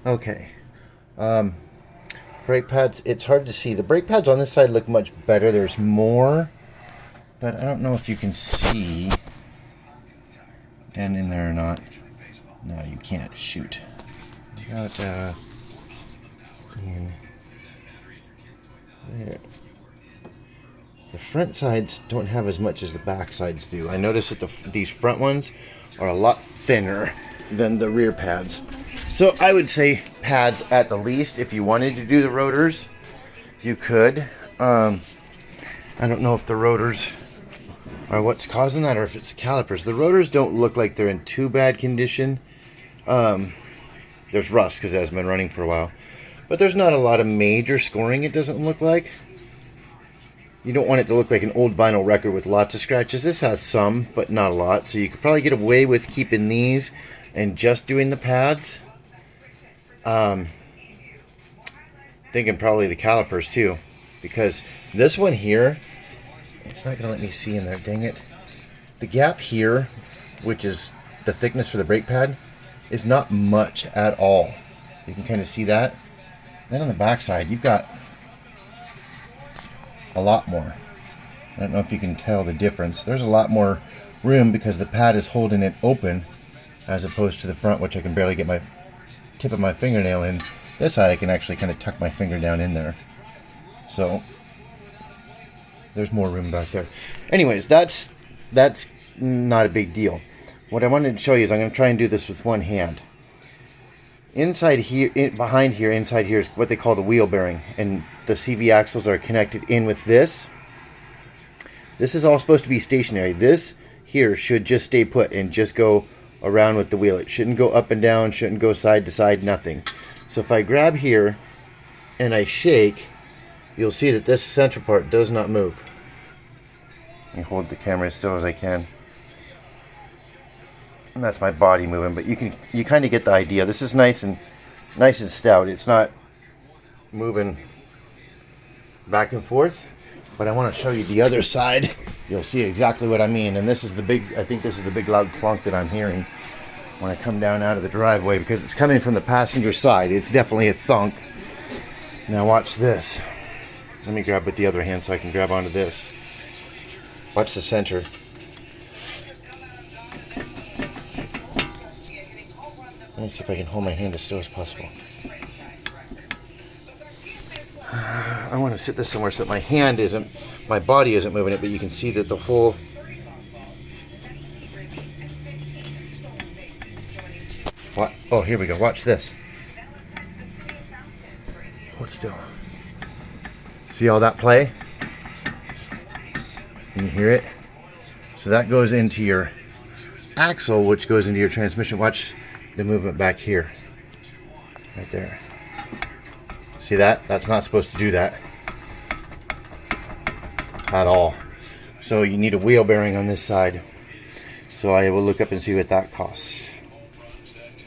Okay. Brake pads, it's hard to see. The brake pads on this side look much better. There's more, but I don't know if you can see down in there or not. No, you can't. Shoot. Got, there. The front sides don't have as much as the back sides do. I notice that these front ones are a lot thinner than the rear pads. So I would say pads at the least. If you wanted to do the rotors, you could. I don't know if the rotors are what's causing that or if it's the calipers. The rotors don't look like they're in too bad condition. There's rust because it hasn't been running for a while. But there's not a lot of major scoring, it doesn't look like. You don't want it to look like an old vinyl record with lots of scratches. This has some, but not a lot. So you could probably get away with keeping these and just doing the pads. Thinking probably the calipers too. Because this one here, it's not going to let me see in there, dang it. The gap here, which is the thickness for the brake pad, is not much at all. You can kind of see that. Then on the back side, you've got a lot more. I don't know if you can tell the difference. There's a lot more room because the pad is holding it open as opposed to the front, which I can barely get my tip of my fingernail in. This side I can actually kind of tuck my finger down in there. So there's more room back there. Anyways, that's not a big deal. What I wanted to show you is I'm going to try and do this with one hand. Inside here, behind here, inside here is what they call the wheel bearing, and the CV axles are connected in with this. This is all supposed to be stationary. This here should just stay put and just go around with the wheel. It shouldn't go up and down, shouldn't go side to side, nothing. So if I grab here and I shake, you'll see that this center part does not move. Let me hold the camera as still as I can. And that's my body moving, but you kind of get the idea. This is nice and stout. It's not moving back and forth, but I want to show you the other side. You'll see exactly what I mean. And this is the big, I think this is the big loud clunk that I'm hearing when I come down out of the driveway because it's coming from the passenger side. It's definitely a thunk. Now watch this. Let me grab with the other hand so I can grab onto this. Watch the center. Let me see if I can hold my hand as still as possible. I want to sit this somewhere so that my body isn't moving it, but you can see that the whole... What? Oh, here we go. Watch this. Hold still. See all that play? Can you hear it? So that goes into your axle, which goes into your transmission. Watch the movement back here. Right there. See that? That's not supposed to do that. At all. So you need a wheel bearing on this side. So I will look up and see what that costs.